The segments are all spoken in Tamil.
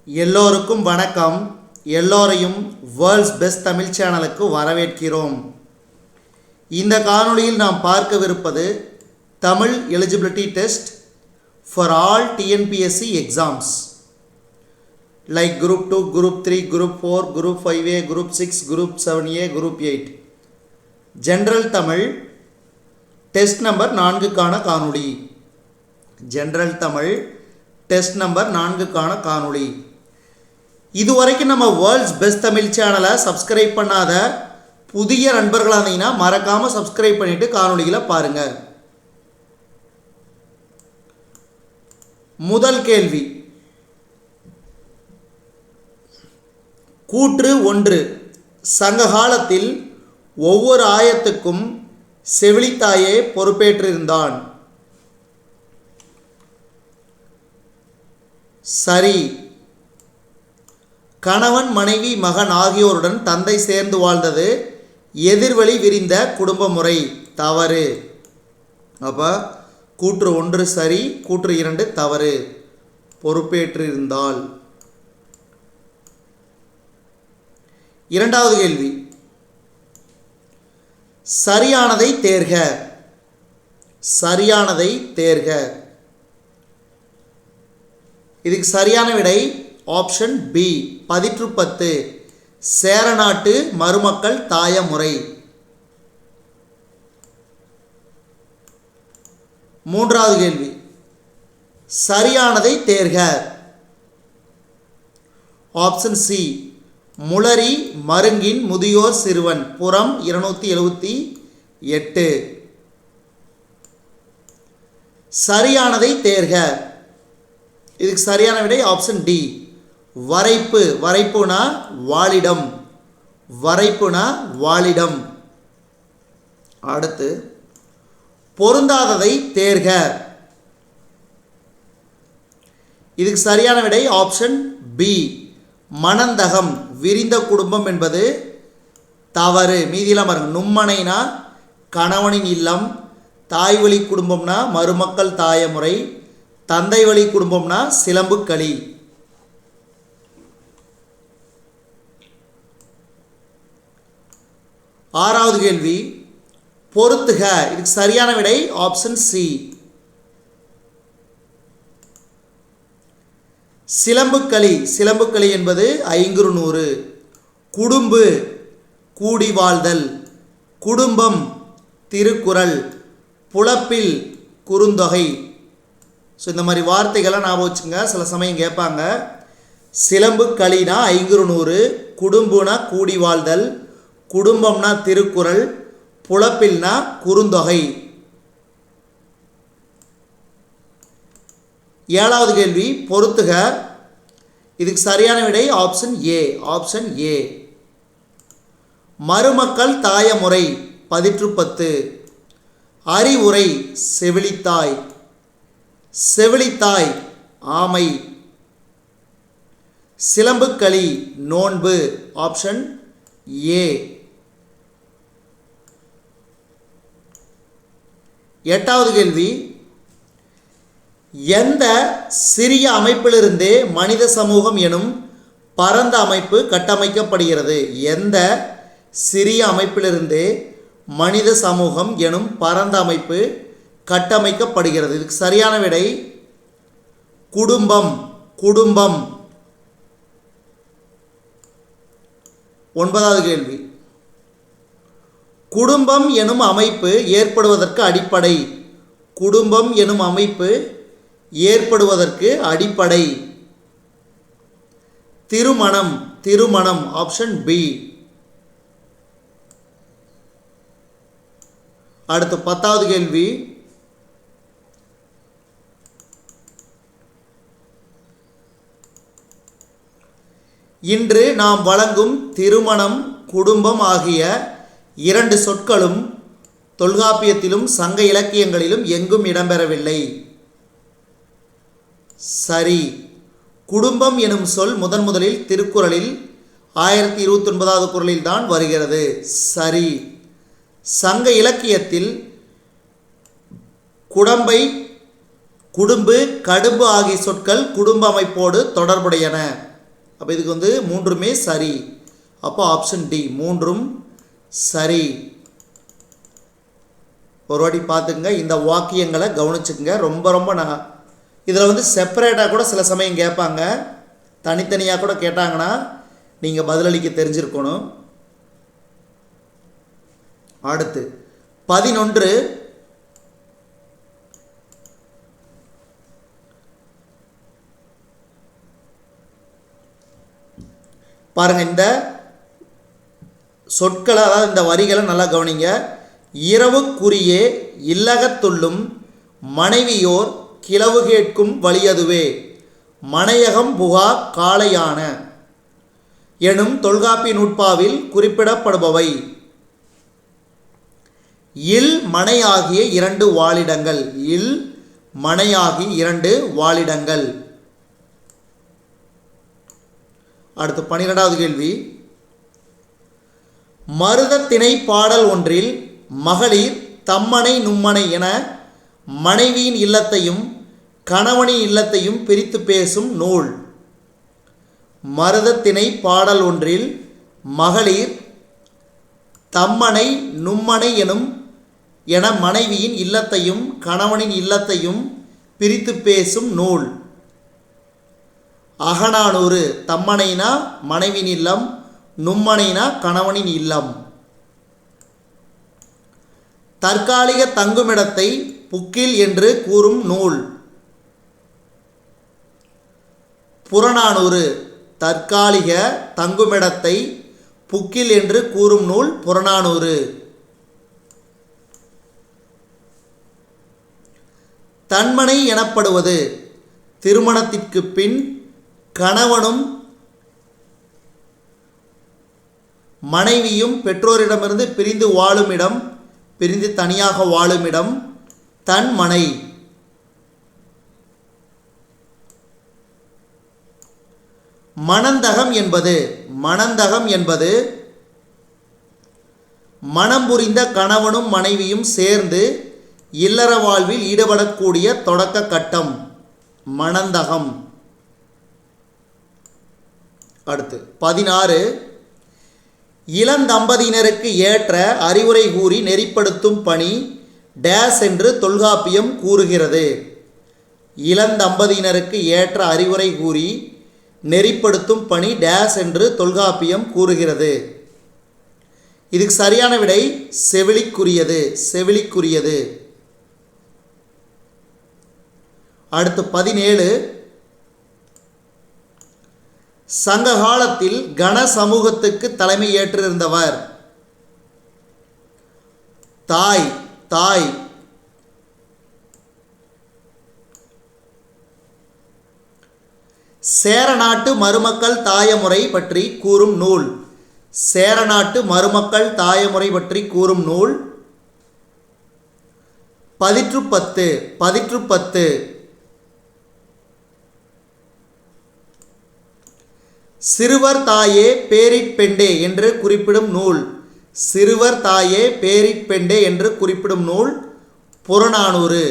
எல்லோருக்கும் வணக்கம். எல்லோரையும் வேர்ல்ட்ஸ் பெஸ்ட் தமிழ் சேனலுக்கு வரவேற்கிறோம். இந்த காணொளியில் நாம் பார்க்கவிருப்பது Tamil eligibility test for all TNPSC exams like group 2, group 3, group 4, group 5A, group 6, group 7A, group 8. General Tamil test number 4க்கான காணொளி. ஜென்ரல் தமிழ் டெஸ்ட் நம்பர் 4க்கான காணொளி. இதுவரைக்கும் நம்ம வேர்ல்ட்ஸ் பெஸ்ட் தமிழ் சேனலை சப்ஸ்கிரைப் பண்ணாத புதிய நண்பர்களாக இருந்தீங்கன்னா மறக்காமல் சப்ஸ்கிரைப் பண்ணிவிட்டு காணொளிகளை பாருங்கள். முதல் கேள்வி. கூற்று 1. சங்க காலத்தில் ஒவ்வொரு ஆயத்துக்கும் செவிலித்தாயே பொறுப்பேற்றிருந்தான். சரி. கணவன், மனைவி, மகன் ஆகியோருடன் தந்தை சேர்ந்து வாழ்ந்தது எதிர்வழி விரிந்த குடும்ப முறை. தவறு. அப்போ கூற்று 1 சரி, கூற்று 2 தவறு. பொறுப்பேற்றிருந்தால். இரண்டாவது கேள்வி. சரியானதை தேர்க. சரியானதை தேர்க. இதுக்கு சரியான விடை ஆப்ஷன் பி. பதிற்று 10 சேரநாட்டு மருமக்கள் தாயமுறை. மூன்றாவது கேள்வி. சரியானதை தேர்க. Option C. முளரி மருங்கின் முதியோர் சிறுவன். புறம் 278. சரியானதை தேர்க. இதுக்கு சரியான விடை ஆப்ஷன் டி. வரைப்பு. வரைப்புனா வாழிடம். வரைப்புனா வாழிடம். அடுத்து பொருந்தாததை தேர்க. இதுக்கு சரியான விடை ஆப்ஷன் பி. மணந்தகம் விரிந்த குடும்பம் என்பது தவறு. மீதியெல்லாம் பாருங்க. நும்மனைனா கணவனின் இல்லம், தாய் வழி குடும்பம்னா மருமக்கள் தாயமுறை, தந்தை வழி குடும்பம்னா சிலம்பு களி. ஆறாவது கேள்வி. பொறுத்துக. இதுக்கு சரியான விடை ஆப்ஷன் சி. சிலம்புக்களி. சிலம்புக்களி என்பது 500. குடும்பு கூடி வாழ்தல், குடும்பம் திருக்குறள், புலப்பில் குறுந்தொகை. ஸோ இந்த மாதிரி வார்த்தைகள்லாம் ஞாபகம் வச்சுங்க. சில சமயம் கேட்பாங்க. சிலம்பு களினா 500, குடும்புனா கூடி வாழ்தல், குடும்பம்னா திருக்குறள், புலப்பில்னா குறுந்தொகை. ஏழாவது கேள்வி. பொறுத்துக. இதுக்கு சரியான விடை ஆப்ஷன் ஏ. Option A. மருமக்கள் தாயமுறை பதிற்று 10. அறிவுரை செவிலித்தாய். செவிலித்தாய் ஆமை. சிலம்புக்களி நோன்பு. Option A. எட்டாவது கேள்வி. எந்த சிறிய அமைப்பிலிருந்தே மனித சமூகம் எனும் பரந்த அமைப்பு கட்டமைக்கப்படுகிறது? எந்த சிறிய அமைப்பிலிருந்தே மனித சமூகம் எனும் பரந்த அமைப்பு கட்டமைக்கப்படுகிறது? இதுக்கு சரியான விடை குடும்பம். குடும்பம். ஒன்பதாவது கேள்வி. குடும்பம் எனும் அமைப்பு ஏற்படுவதற்கு அடிப்படை. குடும்பம் எனும் அமைப்பு ஏற்படுவதற்கு அடிப்படை திருமணம். திருமணம். Option B. அடுத்து 10வது கேள்வி. இன்று நாம் வழங்கும் திருமணம், குடும்பம் ஆகிய 2 சொற்களும் தொல்காப்பியத்திலும் சங்க இலக்கியங்களிலும் எங்கும் இடம்பெறவில்லை. சரி. குடும்பம் எனும் சொல் முதலில் திருக்குறளில் 1029வது குறளில் தான் வருகிறது. சரி. சங்க இலக்கியத்தில் குடம்பை, குடும்பு, கடும்பு ஆகிய சொற்கள் குடும்ப அமைப்போடு தொடர்புடையன. அப்போ இதுக்கு வந்து மூன்றுமே சரி. அப்போ ஆப்ஷன் டி மூன்றும் சரி. ஒரு வாட்டி பார்த்துக்குங்க, இந்த வாக்கியங்களை கவனிச்சுக்குங்க. ரொம்ப ரொம்ப இதில் வந்து செப்பரேட்டாக கூட சில சமயம் கேட்பாங்க, தனித்தனியாக கூட கேட்டாங்கன்னா நீங்கள் பதிலளிக்க தெரிஞ்சிருக்கணும். அடுத்து 11 பாருங்கள். இந்த சொற்களை, அதாவது இந்த வரிகளை நல்லா கவனிங்க. இரவுக்குரியே இல்லகத்துள்ளும் மனைவியோர் கிளவு கேட்கும் வழியதுவே மனையகம் புகா காளையான எனும் தொல்காப்பிய நூற்பாவில் குறிப்பிடப்படுபவை. இல் மனையாகிய 2 வாழிடங்கள். இல் மனையாகி 2 வாழிடங்கள். அடுத்து 12வது கேள்வி. மருதத்திணை பாடல் ஒன்றில் மகளிர் தம்மனை நும்மனை என மனைவியின் இல்லத்தையும் கணவனின் இல்லத்தையும் பிரித்து பேசும் நூல். மருதத்திணை பாடல் ஒன்றில் மகளிர் தம்மனை நும்மனை என மனைவியின் இல்லத்தையும் கணவனின் இல்லத்தையும் பிரித்து பேசும் நூல். அகநானூறு. தம்மனைனா மனைவியின் இல்லம், நும்மனைனா கணவனின் இல்லம். தற்காலிக தங்குமிடத்தை புக்கில் என்று கூறும் நூல். புறநானூறு. தற்காலிக தங்குமிடத்தை புக்கில் என்று கூறும் நூல் புறநானூறு. தன்மனை எனப்படுவது திருமணத்திற்கு பின் கணவனும் மனைவியும் பெற்றோரிடமிருந்து பிரிந்து வாழும் இடம், பிரிந்து தனியாக வாழும் இடம் தன்மனை. மணந்தகம் என்பது மனம் புரிந்த கணவனும் மனைவியும் சேர்ந்து இல்லற வாழ்வில் ஈடுபடக்கூடிய தொடக்க கட்டம் மணந்தகம். அடுத்து 16 இளந்தம்பதியினருக்கு ஏற்ற அறிவுரை கூறி நெறிப்படுத்தும் பணி டேஸ் என்று தொல்காப்பியம் கூறுகிறது. இளந்தம்பதியினருக்கு ஏற்ற அறிவுரை கூறி நெறிப்படுத்தும் பணி டேஸ் என்று தொல்காப்பியம் கூறுகிறது. இதுக்கு சரியான விடை செவிலிக்குரியது. அடுத்து 17 சங்க காலத்தில் கண சமூகத்துக்கு தலைமை ஏற்றிருந்தவர். தாய். சேரநாட்டு மருமக்கள் தாயமுறை பற்றி கூறும் நூல். சேரநாட்டு மருமக்கள் தாயமுறை பற்றி கூறும் நூல் பதிற்றுப்பத்து. சிறுவர் தாயே பேரிற்பெண்டே என்று குறிப்பிடும் நூல். சிறுவர் தாயே பேரிற்பெண்டே என்று குறிப்பிடும் நூல் புறநானூறு.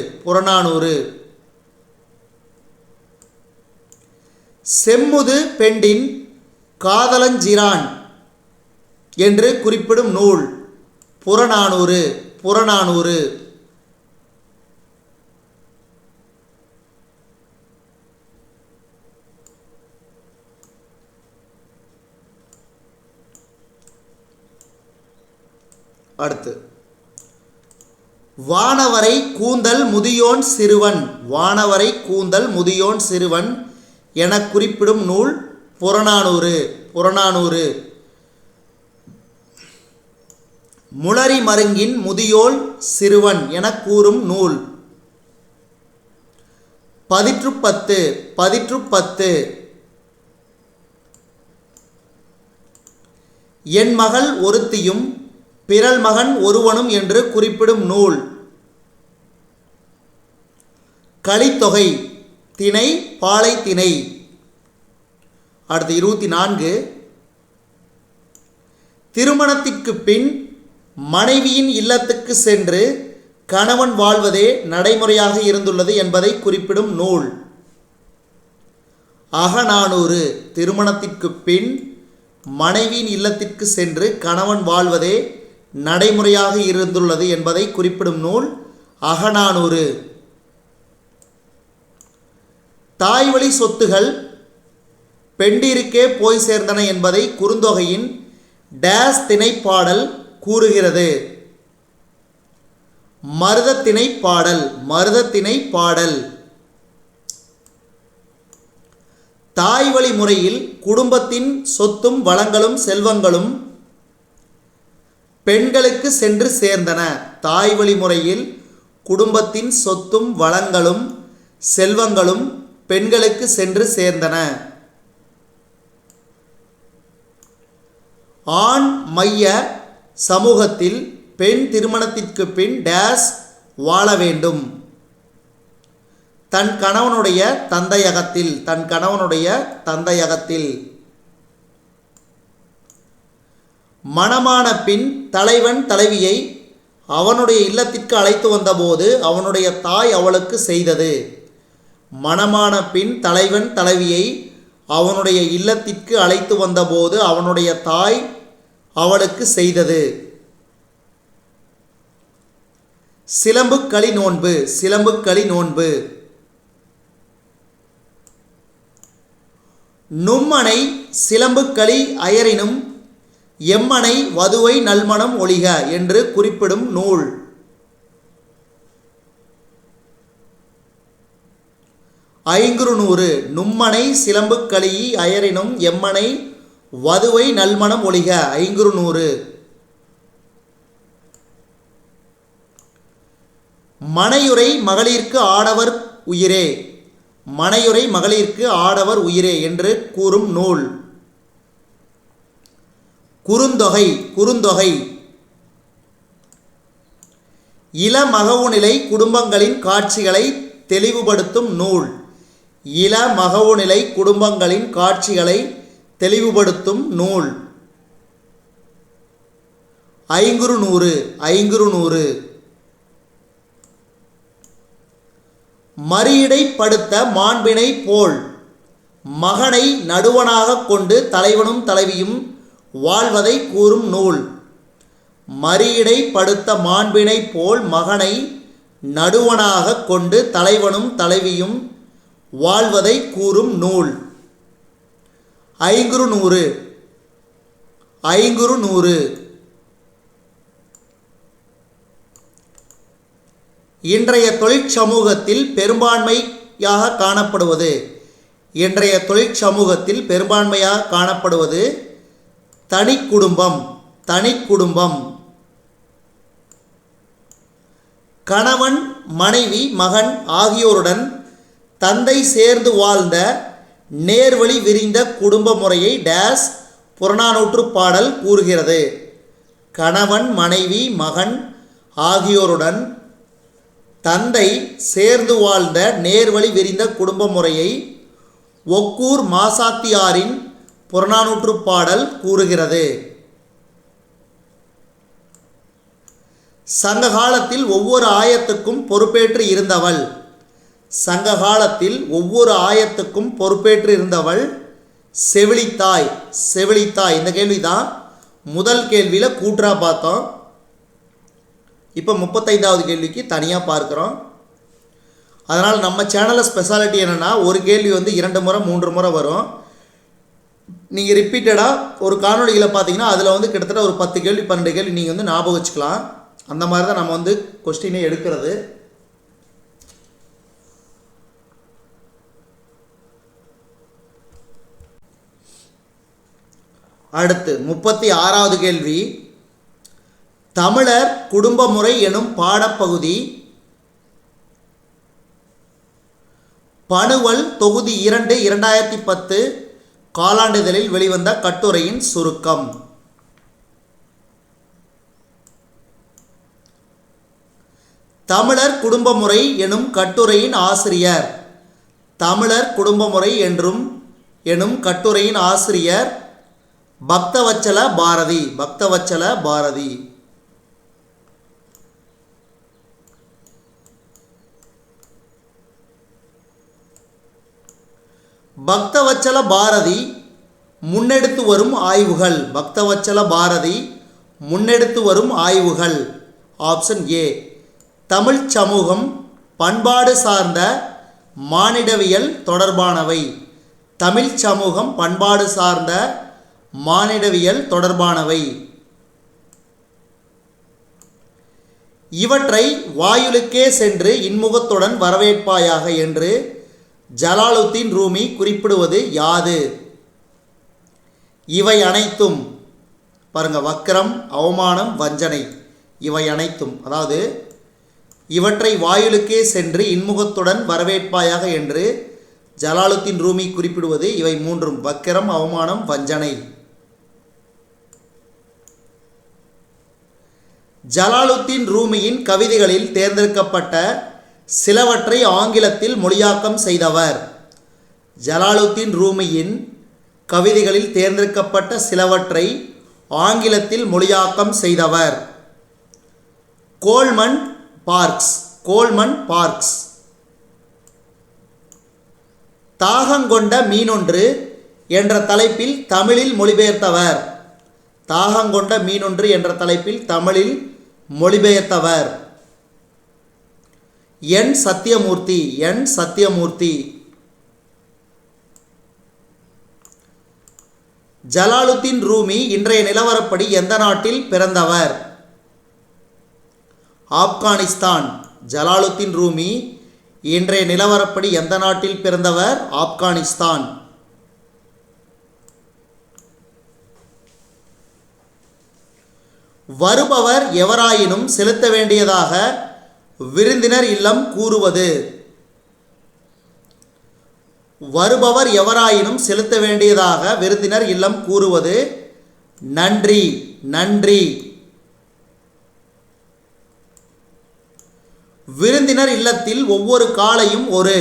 செம்முது பெண்டின் காதலஞ்சிரான் என்று குறிப்பிடும் நூல் புறநானூறு. அடுத்து வானவரை கூந்தல் முதியோன் சிறுவன் என குறிப்பிடும் நூல் புறநானூறு. முளரி மருங்கின் முதியோன் சிறுவன் என கூறும் நூல் பதிற்றுப்பத்து. என் மகள் ஒருத்தியும் பிறல் மகன் ஒருவனும் என்று குறிப்பிடும் நூல் கலித்தொகை. திணை பாலை திணை. அடுத்து 24 திருமணத்திற்கு பின் மனைவியின் இல்லத்துக்கு சென்று கணவன் வாழ்வதே நடைமுறையாக இருந்துள்ளது என்பதை குறிப்பிடும் நூல் அகநானூறு திருமணத்திற்கு பின் மனைவியின் இல்லத்திற்கு சென்று கணவன் வாழ்வதே நடைமுறையாக இருந்துள்ளது என்பதை குறிப்பிடும் நூல் அகநானூறு. தாய்வழி சொத்துகள் பெண்டிருக்கே போய் சேர்ந்தன என்பதை குறுந்தொகையின் டேஸ் திணைப்பாடல் கூறுகிறது. மருதத்திணைப்பாடல். மருதத்திணைப்பாடல். தாய்வழி முறையில் குடும்பத்தின் சொத்தும் வளங்களும் செல்வங்களும் பெண்களுக்கு சென்று சேர்ந்தன. தாய்வழி முறையில் குடும்பத்தின் சொத்தும் வளங்களும் செல்வங்களும் பெண்களுக்கு சென்று சேர்ந்தன. ஆண் மைய சமூகத்தில் பெண் திருமணத்திற்கு பின் டேஸ் வாழ வேண்டும். தன் கணவனுடைய தந்தையகத்தில். தன் கணவனுடைய தந்தையகத்தில். மணமான பின் தலைவன் தலைவியை அவனுடைய இல்லத்திற்கு அழைத்து வந்தபோது அவனுடைய தாய் அவளுக்கு செய்தது. மணமான பின் தலைவன் தலைவியை அவனுடைய இல்லத்திற்கு அழைத்து வந்தபோது அவனுடைய தாய் அவளுக்கு செய்தது. சிலம்புக்களி நோன்பு. சிலம்புக்களி நோன்பு. நும்மனை சிலம்புக்களி அயரினும் எம்மனை வதுவை நல்மணம் ஒழிக என்று குறிப்பிடும் நூல் ஐங்குறுநூறு. நும்மனை சிலம்புக்களி அயரினும் எம்மனை வதுவை நல்மணம் ஒழிக ஐங்குறுநூறு. மனையுறை மகளிர்க்கு ஆடவர் உயிரே. மனையுறை மகளிர்க்கு ஆடவர் உயிரே என்று கூறும் நூல் குறுந்தொகை. குறுந்தொகை. இளமகவுநிலை குடும்பங்களின் காட்சிகளை தெளிவுபடுத்தும் நூல் இளமகவுநிலை குடும்பங்களின் காட்சிகளை தெளிவுபடுத்தும் நூல் ஐங்குறுநூறு. ஐங்குறுநூறு. மறியடைப்படுத்த மாண்பினை போல் மகனை நடுவனாக கொண்டு தலைவனும் தலைவியும் வாழ்வதை கூறும் நூல் மறியடைப்படுத்த மாண்பினை போல் மகனை நடுவனாக கொண்டு தலைவனும் தலைவியும் வாழ்வதை கூறும் நூல் ஐங்குறுநூறு. ஐங்குறுநூறு. இன்றைய தொழிற்சமூகத்தில் பெரும்பான்மையாக காணப்படுவது. இன்றைய தொழிற்சமூகத்தில் பெரும்பான்மையாக காணப்படுவது தனி குடும்பம். தனி குடும்பம். கணவன் மனைவி மகன் ஆகியோருடன் தந்தை சேர்ந்து வாழ்ந்த நேர்வழி விரிந்த குடும்ப முறையை டேஸ் புறநானூற்று பாடல் கூறுகிறது. கணவன் மனைவி மகன் ஆகியோருடன் தந்தை சேர்ந்து வாழ்ந்த நேர்வழி விரிந்த குடும்ப முறையை ஒக்கூர் மாசாத்தியாரின் புறநானூற்று பாடல் கூறுகிறது. சங்க காலத்தில் ஒவ்வொரு ஆயத்துக்கும் பொறுப்பேற்று இருந்தவள். சங்க காலத்தில் ஒவ்வொரு ஆயத்துக்கும் பொறுப்பேற்று இருந்தவள் செவிலித்தாய். செவிலித்தாய். இந்த கேள்விதான் முதல் கேள்வியில் கூற்றா பார்த்தோம். இப்போ 35வது கேள்விக்கு தனியாக பார்க்குறோம். அதனால் நம்ம சேனலில் ஸ்பெஷாலிட்டி என்னென்னா ஒரு கேள்வி 2 முறை 3 முறை வரும். நீங்கள் ரிப்பீட்டடாக ஒரு காணொலியில் பார்த்தீங்கன்னா அதில் கிட்டத்தட்ட ஒரு 10 கேள்வி 12 கேள்வி நீங்கள் ஞாபகம் வச்சுக்கலாம். அந்த மாதிரி தான் நம்ம கொஸ்டினே எடுக்கிறது. அடுத்து 36வது கேள்வி. தமிழர் குடும்ப முறை எனும் பாடப்பகுதி பணுவல் தொகுதி 2 2010 காலாண்டுதலில் வெளிவந்த கட்டுரையின் சுருக்கம். தமிழர் குடும்ப முறை எனும் கட்டுரையின் ஆசிரியர். தமிழர் குடும்ப முறை எனும் கட்டுரையின் ஆசிரியர் பக்தவச்சல பாரதி. பக்தவச்சல பாரதி. பக்தவச்சல பாரதி முன்னெடுத்து வரும் ஆய்வுகள். பக்தவச்சல பாரதி முன்னெடுத்து வரும் ஆய்வுகள். ஆப்ஷன் ஏ தமிழ் சமூகம் பண்பாடு சார்ந்த மானிடவியல் தொடர்பானவை. தமிழ் சமூகம் பண்பாடு சார்ந்த மானிடவியல் தொடர்பானவை. இவற்றை வாயுலுக்கே சென்று இன்முகத்துடன் வரவேற்பாயாக என்று ஜலாலுத்தீன் ரூமி குறிப்பிடுவது யாது? இவை அனைத்தும் பாருங்க, வக்ரம், அவமானம், வஞ்சனை, இவை அனைத்தும். அதாவது இவற்றை வாயுலுக்கே சென்று இன்முகத்துடன் வரவேற்பாயாக என்று ஜலாலுத்தீன் ரூமி குறிப்பிடுவது இவை மூன்றும், வக்ரம், அவமானம், வஞ்சனை. ஜலாலுத்தீன் ரூமியின் கவிதைகளில் தேர்ந்தெடுக்கப்பட்ட சிலவற்றை ஆங்கிலத்தில் மொழியாக்கம் செய்தவர். ஜலாலுத்தீன் ரூமியின் கவிதைகளில் தேர்ந்தெடுக்கப்பட்ட சிலவற்றை ஆங்கிலத்தில் மொழியாக்கம் செய்தவர் கோல்மன் பார்க்ஸ். Coleman Barks. தாகங்கொண்ட மீனொன்று என்ற தலைப்பில் தமிழில் மொழிபெயர்த்தவர். தாகங்கொண்ட மீனொன்று என்ற தலைப்பில் தமிழில் மொழிபெயர்த்தவர் என் சத்தியமூர்த்தி. என் சத்தியமூர்த்தி. ஜலாலுத்தீன் ரூமி இன்றைய நிலவரப்படி எந்த நாட்டில் பிறந்தவர்? ஆப்கானிஸ்தான். ஜலாலுத்தீன் ரூமி இன்றைய நிலவரப்படி எந்த நாட்டில் பிறந்தவர்? ஆப்கானிஸ்தான். வருபவர் எவராயினும் செலுத்த வேண்டியதாக விருந்தினர் இல்லம் கூறுவது. வருபவர் எவராயினும் செலுத்த வேண்டியதாக விருந்தினர் இல்லம் கூறுவது நன்றி. நன்றி. விருந்தினர் இல்லத்தில் ஒவ்வொரு காலையும் ஒரு.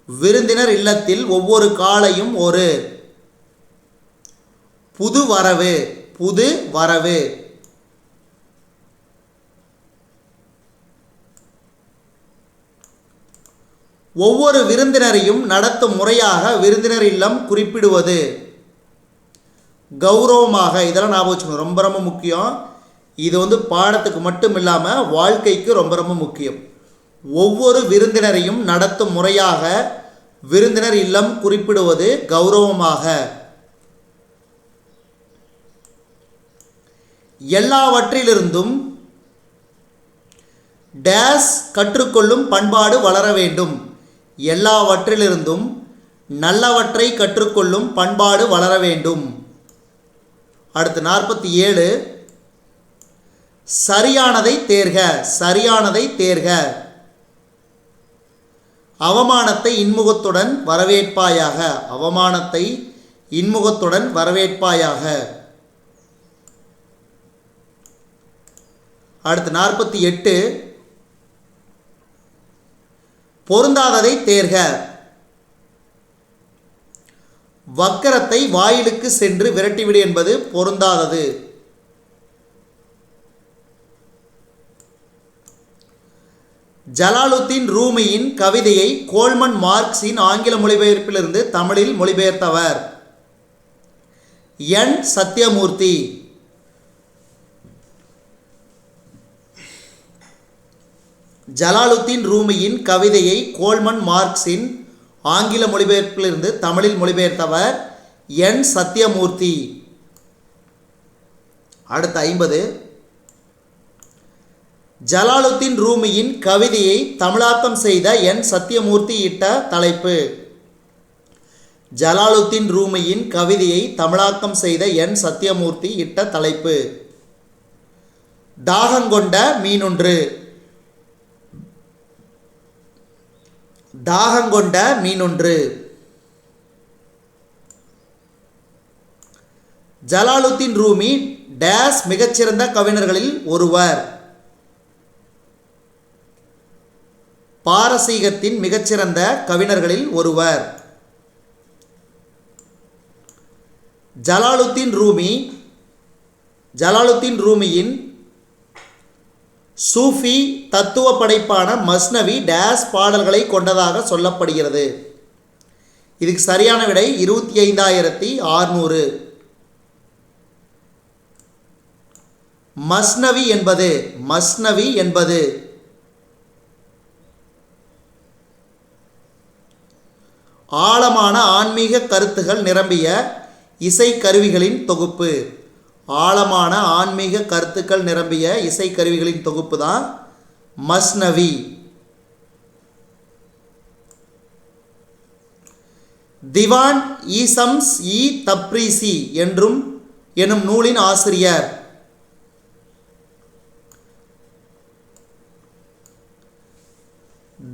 விருந்தினர் இல்லத்தில் ஒவ்வொரு காலையும் ஒரு புது வரவு. புது வரவு. ஒவ்வொரு விருந்தினரையும் நடத்தும் முறையாக விருந்தினர் இல்லம் குறிப்பிடுவது கௌரவமாக. இதெல்லாம் ஞாபகம் வச்சுக்கணும், ரொம்ப ரொம்ப முக்கியம். இது பாடத்துக்கு மட்டும் இல்லாமல் வாழ்க்கைக்கு ரொம்ப ரொம்ப முக்கியம். ஒவ்வொரு விருந்தினரையும் நடத்தும் முறையாக விருந்தினர் இல்லம் குறிப்பிடுவது கௌரவமாக. எல்லாவற்றிலிருந்தும் டேஸ் கற்றுக்கொள்ளும் பண்பாடு வளர வேண்டும். எல்லாவற்றிலிருந்தும் நல்லவற்றை கற்றுக்கொள்ளும் பண்பாடு வளர வேண்டும். அடுத்து 47. சரியானதை தேர்க. சரியானதை தேர்க. அவமானத்தை இன்முகத்துடன் வரவேற்பாயாக. அவமானத்தை இன்முகத்துடன் வரவேற்பாயாக. அடுத்து 48. பொருந்தாததை தேர்க. வக்கரத்தை வாயிலுக்கு சென்று விரட்டிவிடு என்பது பொருந்தாதது. ஜலாலுத்தீன் ரூமியின் கவிதையை கோல்மன் மார்க்ஸின் ஆங்கில மொழிபெயர்ப்பிலிருந்து தமிழில் மொழிபெயர்த்தவர் என் சத்தியமூர்த்தி. ஜலாலுத்தீன் ரூமியின் கவிதையை கோல்மன் மார்க்ஸின் ஆங்கில மொழிபெயர்ப்பிலிருந்து தமிழில் மொழிபெயர்த்தவர் என் சத்தியமூர்த்தி. அடுத்து 50. ஜலாலுத்தீன் ரூமியின் கவிதையை தமிழாக்கம் செய்த என் சத்தியமூர்த்தி இட்ட தலைப்பு. ஜலாலுத்தீன் ரூமியின் கவிதையை தமிழாக்கம் செய்த என் சத்தியமூர்த்தி இட்ட தலைப்பு தாகங்கொண்ட மீனொன்று. தாகங்கொண்ட மீனொன்று. ஜலாலுத்தீன் ரூமி டேஸ் மிகச்சிறந்த கவிஞர்களில் ஒருவர். பாரசீகத்தின் மிகச்சிறந்த கவிஞர்களில் ஒருவர். ஜலாலுத்தீன் ரூமியின் சூஃபி தத்துவ படைப்பான மஸ்னவி டேஸ் பாடல்களை கொண்டதாக சொல்லப்படுகிறது. இதுக்கு சரியான விடை 25,600. மஸ்னவி என்பது ஆழமான ஆன்மீக கருத்துகள் நிரம்பிய இசைக்கருவிகளின் தொகுப்பு. ஆழமான ஆன்மீக கருத்துக்கள் நிரம்பிய இசைக்கருவிகளின் தொகுப்பு தான் மஸ்னவி. திவான் ஈசம்ஸ் இ தப்ரீசி எனும் நூலின் ஆசிரியர்.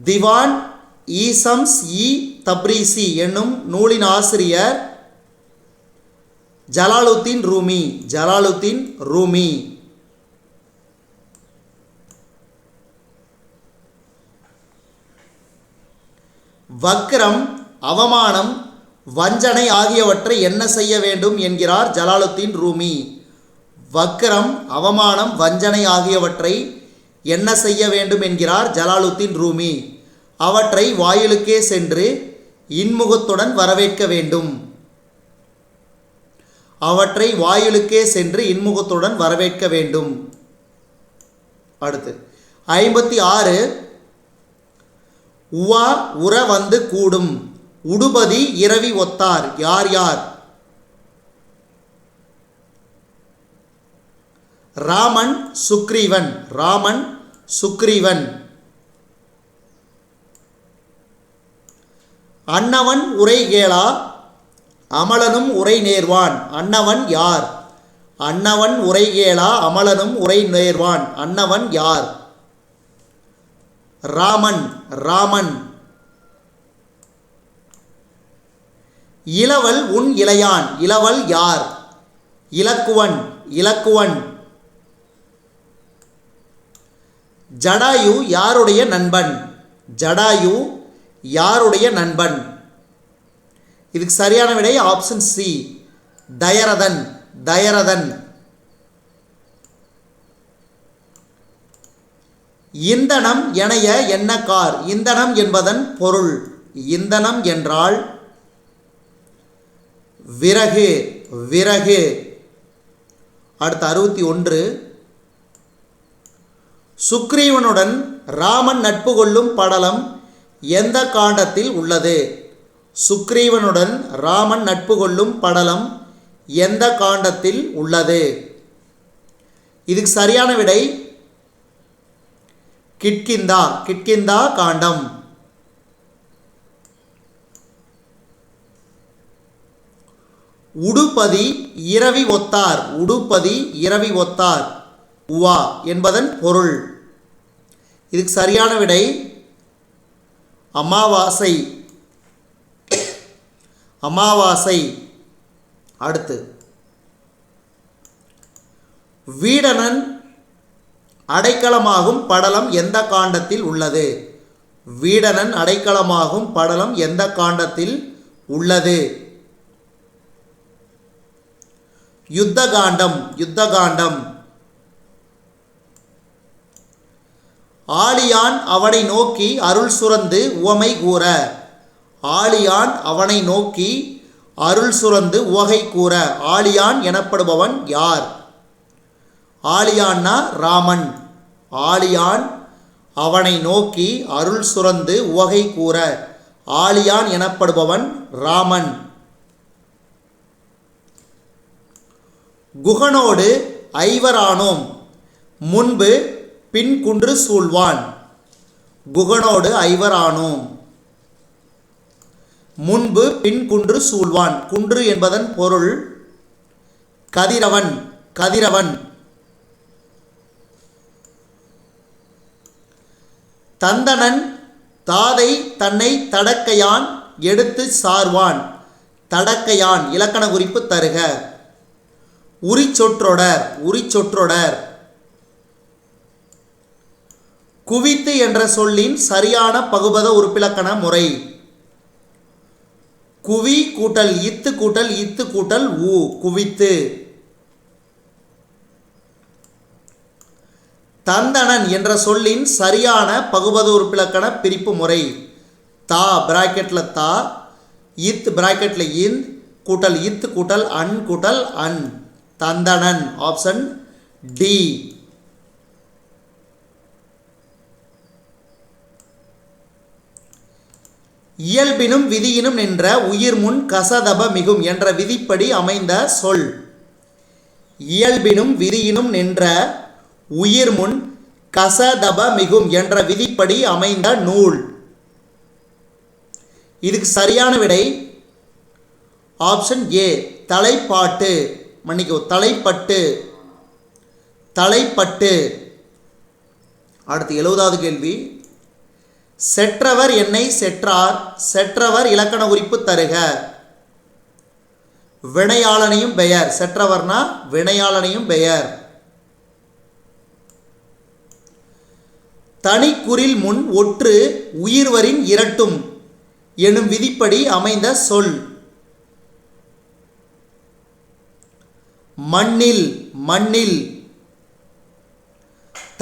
திவான் ஈசம்ஸ் இ தப்ரீசி என்னும் நூலின் ஆசிரியர் ஜலாலுத்தீன் ரூமி. வக்ரம், அவமானம், வஞ்சனை ஆகியவற்றை என்ன செய்ய வேண்டும் என்கிறார் ஜலாலுத்தீன் ரூமி. வக்ரம், அவமானம், வஞ்சனை ஆகியவற்றை என்ன செய்ய வேண்டும் என்கிறார் ஜலாலுத்தீன் ரூமி. அவற்றை வாயிலுக்கே சென்று இன்முகத்துடன் வரவேற்க வேண்டும். அவற்றை வாயிலுக்கே சென்று இன்முகத்துடன் வரவேற்க வேண்டும். அடுத்து 56. உவா உற வந்து கூடும் உடுபதி இரவி ஒத்தார் யார் யார்? ராமன் சுக்ரீவன். அன்னவன் உரை கேளா அமலனும் உரை நேர்வான். அன்னவன் யார்? அன்னவன் உரை கேளா அமலனும் உரை நேர்வான். அன்னவன் யார்? ராமன். இளவல் உன் இளையான். இளவல் யார்? இலக்குவன். ஜடாயு யாருடைய நண்பன்? இதுக்கு சரியான விடை ஆப்ஷன் சி, தயரதன். இந்தனம் எனைய என்ன கார்? இந்தனம் என்பதன் பொருள். இந்தனம் என்றால் விறகு. அடுத்து 61. சுக்ரீவனுடன் ராமன் நட்பு கொள்ளும் படலம் எந்த காண்டத்தில் உள்ளது? சுக்ரீவனுடன் ராமன் நட்பு கொள்ளும் படலம் எந்த காண்டத்தில் உள்ளது? இதுக்கு சரியான விடை கிட்கிந்தா காண்டம். உடுபதி இரவி ஒத்தார் உவா என்பதன் பொருள். இதுக்கு சரியான விடை அமாவாசை. அடுத்து வீடணன் அடைக்கலமாகும் படலம் எந்த காண்டத்தில் உள்ளது? வீடணன் அடைக்கலமாகும் படலம் எந்த காண்டத்தில் உள்ளது? யுத்த காண்டம். ஆழியான் அவனை நோக்கி அருள் சுரந்து உவமை கூற. ஆழியான் அவனை நோக்கி அருள் சுரந்து உவகை கூற. ஆழியான் எனப்படுபவன் யார்? ஆழியான்னா ராமன். ஆழியான் அவனை நோக்கி அருள் சுரந்து உவகை கூற. ஆழியான் எனப்படுபவன் ராமன். குகனோடு ஐவரானோம் முன்பு பின் குன்று சூழ்வான். குகனோடு ஐவரானோம் முன்பு பின் குன்று சூழ்வான். குன்று என்பதன் பொருள் கதிரவன். தந்தனன் தாதை தன்னை தடக்கையான் எடுத்து சார்வான். தடக்கையான் இலக்கண குறிப்பு தருக. உரிச்சொற்றொடர். குவித்து என்ற சொல்லின் சரியான பகுபத உறுப்பிலக்கண முறை. குவி கூட்டல் இத்து கூட்டல் ஊ குவித்து. தந்தனன் என்ற சொல்லின் சரியான பகுபத உறுப்பிலக்கண பிரிப்பு முறை. தா பிராக்கெட்ல தா இத் பிராக்கெட்டில் இந்த் கூட்டல் இத் கூட்டல் அன் தந்தனன். Option D. இயல்பினும் விதியினும் நின்ற உயிர் முன் கசதப மிகும் என்ற விதிப்படி அமைந்த சொல். இயல்பினும் விதியினும் நின்ற உயிர் முன் கசதப மிகும் என்ற விதிப்படி அமைந்த நூல். இதுக்கு சரியான விடை ஆப்ஷன் ஏ தலைப்பாட்டு. தலைப்பட்டு. அடுத்து 70வது கேள்வி. செற்றவர் என்னை செற்றார். செற்றவர் இலக்கண குறிப்பு தருக. வினையாளனையும் பெயர். செற்றவர்னா வினையாளனையும் பெயர். தனிக்குறில் முன் ஒற்று உயிர்வரின் இரட்டும் எனும் விதிப்படி அமைந்த சொல். மண்ணில்.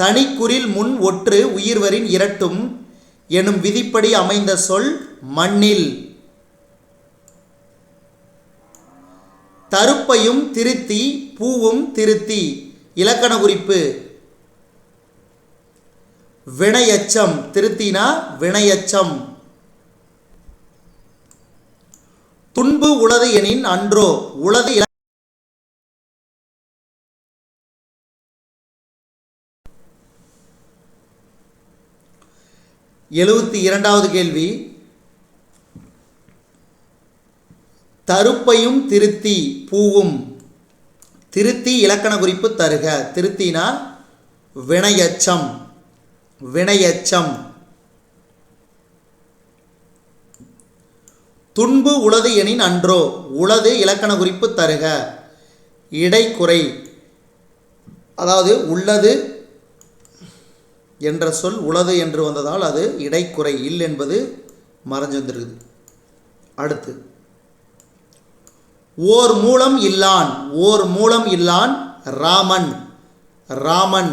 தனிக்குறில் முன் ஒற்று உயிர்வரின் இரட்டும் எனும் விதிப்படி அமைந்த சொல் மண்ணில். தருப்பையும் திருத்தி பூவும் திருத்தி இலக்கண குறிப்பு. வினையச்சம். திருத்தினா வினையச்சம். துன்பு உளது எனின் அன்றோ. உளது 72வது கேள்வி. தருப்பையும் திருத்தி பூவும் திருத்தி இலக்கண குறிப்பு தருக. திருத்தினா வினையச்சம். துன்பு உளது எனின் அன்றோ. உளது இலக்கண குறிப்பு தருக. இடைக்குறை. அதாவது உள்ளது என்ற சொல் உளது என்று வந்ததால் அது இடைக்குறை. இல் என்பது மறைஞ்சு வந்திருக்குது. அடுத்து ஓர் மூலம் இல்லான் ராமன்.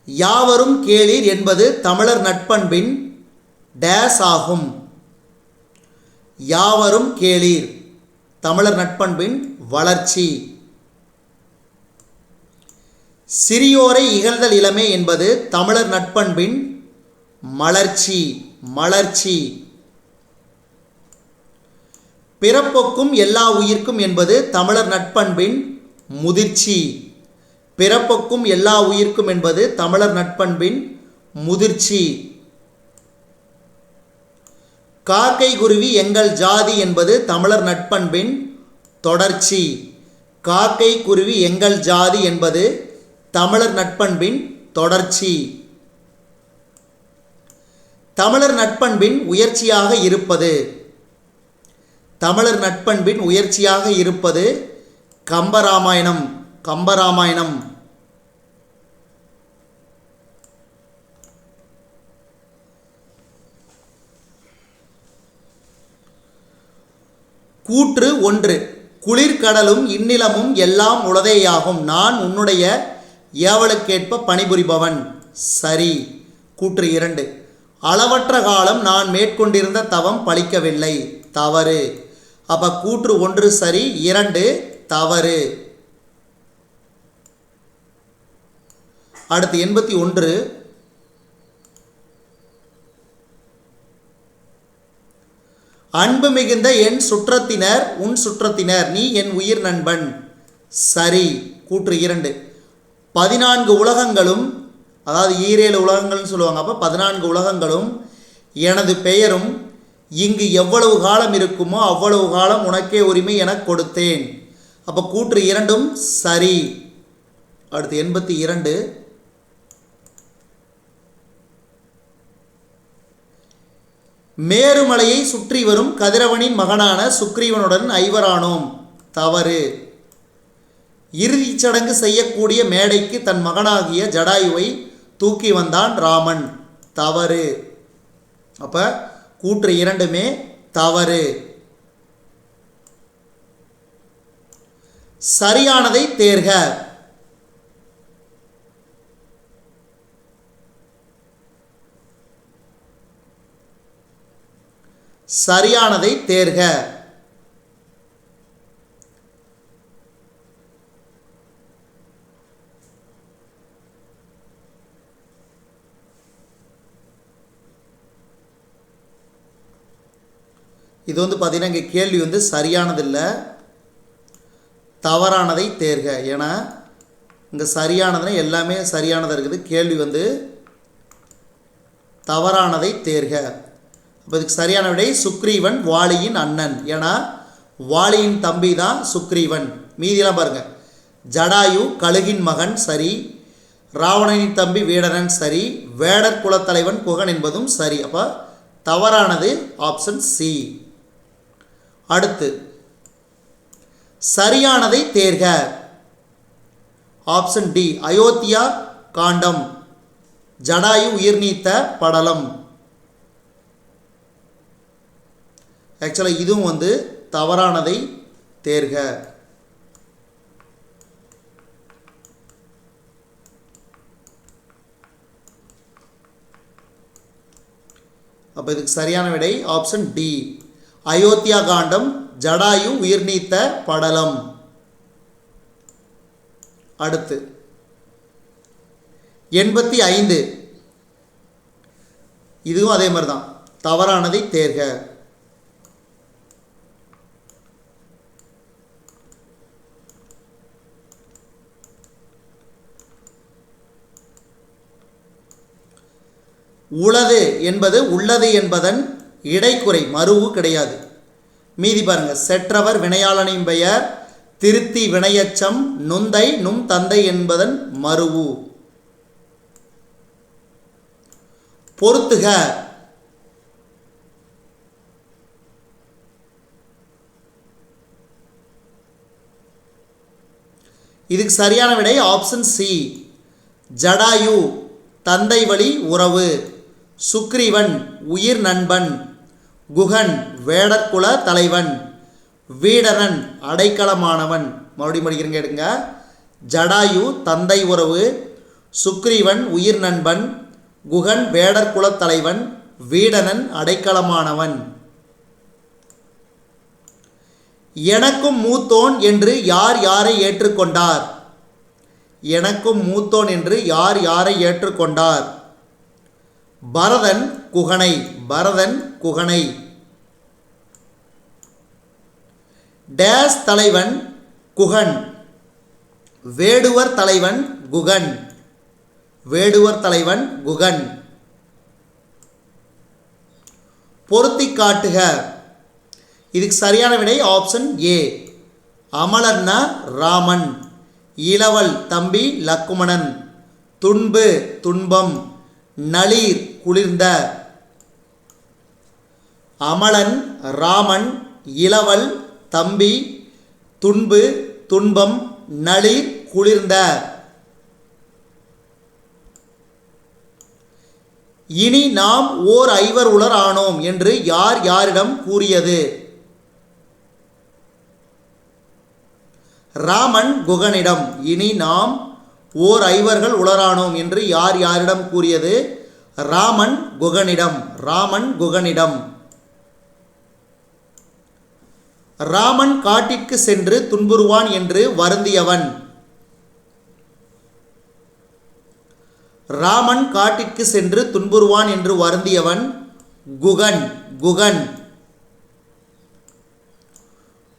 யாவரும் கேளீர் என்பது தமிழர் நட்பண்பின் டேஸ் ஆகும். யாவரும் கேளீர் தமிழர் நட்பண்பின் வளர்ச்சி. சிறியோரை இகழ்தல் இளமே என்பது தமிழர் நட்பண்பின் மலர்ச்சி. பிறப்பொக்கும் எல்லா உயிர்க்கும் என்பது தமிழர் நட்பண்பின் முதிர்ச்சி. பிறப்பொக்கும் எல்லா உயிர்க்கும் என்பது தமிழர் நட்பண்பின் முதிர்ச்சி. காக்கை குருவி எங்கள் ஜாதி என்பது தமிழர் நட்பண்பின் தொடர்ச்சி. காக்கை குருவி எங்கள் ஜாதி என்பது தமிழர் நட்பண்பின் தொடர்ச்சி. தமிழர் நட்பண்பின் உயர்ச்சியாக இருப்பது. தமிழர் நட்பண்பின் உயர்ச்சியாக இருப்பது கம்பராமாயணம். கூற்று 1. குளிர்கடலும் இந்நிலமும் எல்லாம் உளதேயாகும். நான் உன்னுடைய ஏவலுக்கேற்ப பணிபுரிபவன். சரி. கூற்று 2. அளவற்ற காலம் நான் மேற்கொண்டிருந்த தவம் பலிக்கவில்லை. தவறு. அப்ப கூற்று 1 சரி, 2 தவறு. அடுத்து 81. அன்பு மிகுந்த என் சுற்றத்தினர் உன் சுற்றத்தினர், நீ என் உயிர் நண்பன். சரி. கூற்று 2. 14 உலகங்களும், அதாவது 7 உலகங்கள்னு சொல்லுவாங்க. அப்போ 14 உலகங்களும் எனது பெயரும் இங்கு எவ்வளவு காலம் இருக்குமோ அவ்வளவு காலம் உனக்கே உரிமை என கொடுத்தேன். அப்போ கூற்று 2ம் சரி. அடுத்து 82. மேருமலையை சுற்றி வரும் கதிரவனின் மகனான சுக்ரீவனுடன் ஐவரானோம். தவறு. இறுதிச் சடங்கு செய்யக்கூடிய மேடைக்கு தன் மகனாகிய ஜடாயுவை தூக்கி வந்தான் ராமன். தவறு. அப்ப கூற்று 2மே தவறு. சரியானதை தேர்க. சரியானதை தேர்க. இது பார்த்தீங்கன்னா இங்கே கேள்வி சரியானது இல்லை, தவறானதை தேர்க. ஏன்னா இங்கே சரியானதுன்னா எல்லாமே சரியானதாக இருக்குது. கேள்வி தவறானதை தேர்க. அப்போ இதுக்கு சரியான விடை சுக்ரீவன் வாலியின் அண்ணன். ஏன்னா வாலியின் தம்பி தான் சுக்ரீவன். மீதியெல்லாம் பாருங்கள். ஜடாயு கழுகின் மகன் சரி, ராவணனின் தம்பி வீடனன் சரி, வேடர் குலத்தலைவன் குகன் என்பதும் சரி. அப்போ தவறானது ஆப்ஷன் சி. அடுத்து சரியானதை தேர்க. ஆப்ஷன் டி அயோத்தியா காண்டம், ஜடாயு உயிர் நீத்த படலம். ஆக்சுவலாக இதுவும் தவறானதை தேர்க. அப்போ இதுக்கு சரியான விடை ஆப்ஷன் டி அயோத்தியா காண்டம், ஜடாயு உயிர் நீத்த படலம். அடுத்து 85. இதுவும் அதே மாதிரி தான், தவறானதை தேர்க. உளது என்பது உள்ளது என்பதன் இடைக்குறை, மருவு கிடையாது. மீதி பாருங்க. செற்றவர் வினையாளனின் பெயர், திருத்தி வினையச்சம், நுந்தை நும் தந்தை என்பதன் மருவு. பொறுத்துக. இதுக்கு சரியான விடை ஆப்ஷன் சி ஜடாயு தந்தை வழி உறவு, சுக்ரீவன் உயிர் நண்பன், குகன் வேடற்குல தலைவன், வீடரன் அடைக்கலமானவன். மறுபடியும் படிக்கிறேங்க, எடுங்க. ஜடாயு தந்தை உறவு, சுக்ரீவன் உயிர் நண்பன், குகன் வேடற்குல தலைவன், வீடனன் அடைக்கலமானவன். எனக்கும் மூத்தோன் என்று யார் யாரை ஏற்றுக்கொண்டார்? எனக்கும் மூத்தோன் என்று யார் யாரை ஏற்றுக்கொண்டார்? பரதன் குகனை, பரதன் குகனை. டேஸ் தலைவன் குகன், வேடுவர் தலைவன் குகன், வேடுவர் தலைவன் குகன். பொருத்தி காட்டுக. இதுக்கு சரியான விடை ஆப்ஷன் ஏ அமலன்னா ராமன், இளவல் தம்பி லக்குமணன், துன்பு துன்பம், நளிர் குளிர்ந்த. அமலன் ராமன், இளவல் தம்பி, துன்பு துன்பம், நளிர் குளிர்ந்த. இனி நாம் ஓர் ஐவர் உலர் ஆனோம் என்று யார் யாரிடம் கூறியது? ராமன் குகனிடம். இனி நாம் ஓர் ஐவர்கள் உலரானோம் என்று யார் யாரிடம் கூறியது? ராமன் குகனிடம், ராமன் குகனிடம். ராமன் காட்டிற்கு சென்று துன்புறுவான் என்று வருந்தியவன். ராமன் காட்டிற்கு சென்று துன்புறுவான் என்று வருந்தியவன் குகன், குகன்.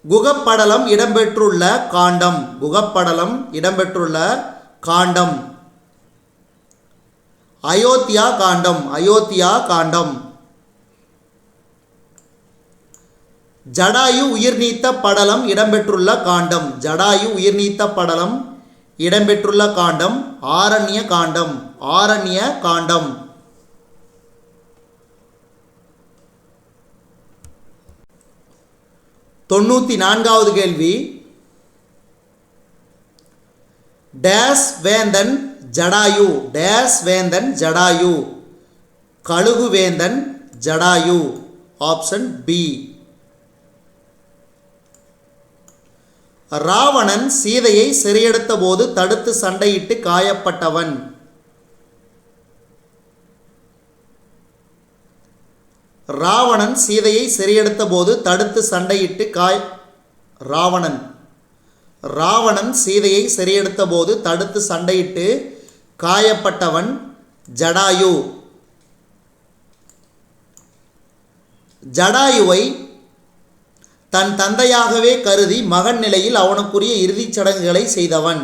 குகப்படலம் இடம்பெற்றுள்ள காண்டம், குகப்படலம் இடம்பெற்றுள்ள காண்டம் அயோத்தியா காண்டம், அயோத்தியா காண்டம். ஜடாயு உயிர் நீத்த படலம் இடம்பெற்றுள்ள காண்டம், ஜடாயு உயிர் நீத்த படலம் இடம்பெற்றுள்ள காண்டம் ஆரண்ய காண்டம், ஆரண்ய காண்டம். தொண்ணூற்றி நான்காவது கேள்வி. டேஸ் வேந்தன் ஜடாயு, டேஸ் வேந்தன் ஜடாயு, கழுகு வேந்தன் ஜடாயு. Option B. ராவணன் சீதையை சிறையெடுத்த போது தடுத்து சண்டையிட்டு காயப்பட்டவன். ராவணன் சீதையை சிறையெடுத்த போது தடுத்து சண்டையிட்டு ராவணன் சீதையை சிறையெடுத்த போது தடுத்து சண்டையிட்டு காயப்பட்டவன் ஜடாயு. ஜடாயுவை தன் தந்தையாகவே கருதி மகன் நிலையில் அவனுக்குரிய இறுதிச் சடங்குகளை செய்தவன்.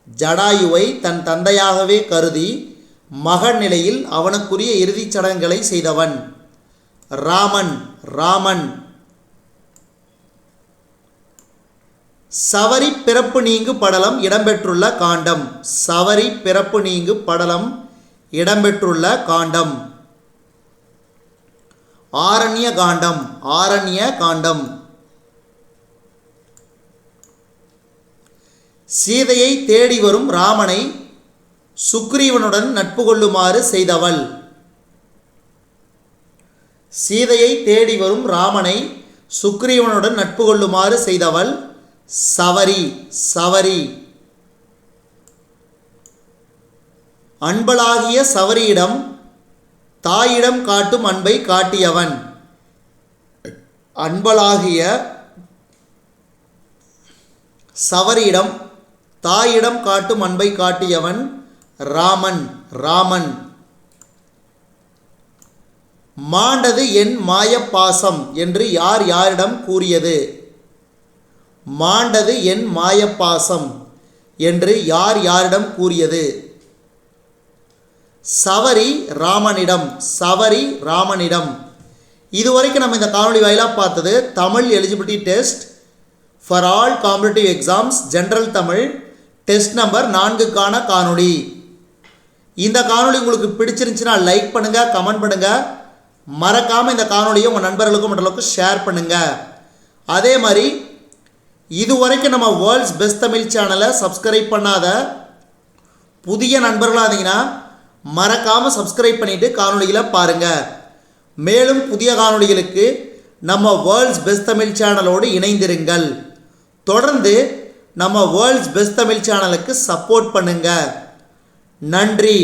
ஜடாயுவை தன் தந்தையாகவே கருதி மகன் நிலையில் அவனுக்குரிய இறுதிச் சடங்குகளை செய்தவன் ராமன். சவரி பிறப்பு நீங்கு படலம் இடம்பெற்றுள்ள காண்டம். சவரி பிறப்பு நீங்கு படலம் இடம்பெற்றுள்ள காண்டம் ஆரண்ய காண்டம். சீதையை தேடி வரும் ராமனை சுக்ரீவனுடன் நட்பு கொள்ளுமாறு செய்தவள். சீதையை தேடி வரும் ராமனை சுக்ரீவனுடன் நட்பு கொள்ளுமாறு செய்தவள் சவரி. அன்பளாகிய சவரியிடம் தாயிடம் காட்டும் அன்பை காட்டியவன். அன்பளாகிய சவரியிடம் தாயிடம் காட்டும் அன்பை காட்டியவன் ராமன். மாண்டது என் மாயப்பாசம் என்று யார் யாரிடம் கூறியது? மாண்டது என் மாயப்பாசம் என்று யார் யாரிடம் கூறியது? சவரி ராமனிடம். இதுவரைக்கும் நம்ம இந்த காணொளி வாயிலாக பார்த்தது Tamil eligibility test for all competitive exams general Tamil test number 4க்கான காணொளி. இந்த காணொளி உங்களுக்கு பிடிச்சிருந்துச்சுன்னா லைக் பண்ணுங்கள், கமெண்ட் பண்ணுங்கள். மறக்காமல் இந்த காணொளியை உங்கள் நண்பர்களுக்கும் மற்றவர்களுக்கும் ஷேர் பண்ணுங்கள். அதே மாதிரி இதுவரைக்கும் நம்ம வேர்ல்ட்ஸ் பெஸ்ட் தமிழ் சேனலை சப்ஸ்கிரைப் பண்ணாத புதிய நண்பர்களாக இருந்தீங்கன்னா மறக்காமல் சப்ஸ்கிரைப் பண்ணிவிட்டு காணொளிகளை பாருங்கள். மேலும் புதிய காணொளிகளுக்கு நம்ம வேர்ல்ட்ஸ் பெஸ்ட் தமிழ் சேனலோடு இணைந்திருங்கள். தொடர்ந்து நம்ம வேர்ல்ட்ஸ் பெஸ்ட் தமிழ் சேனலுக்கு சப்போர்ட் பண்ணுங்கள். நன்றி.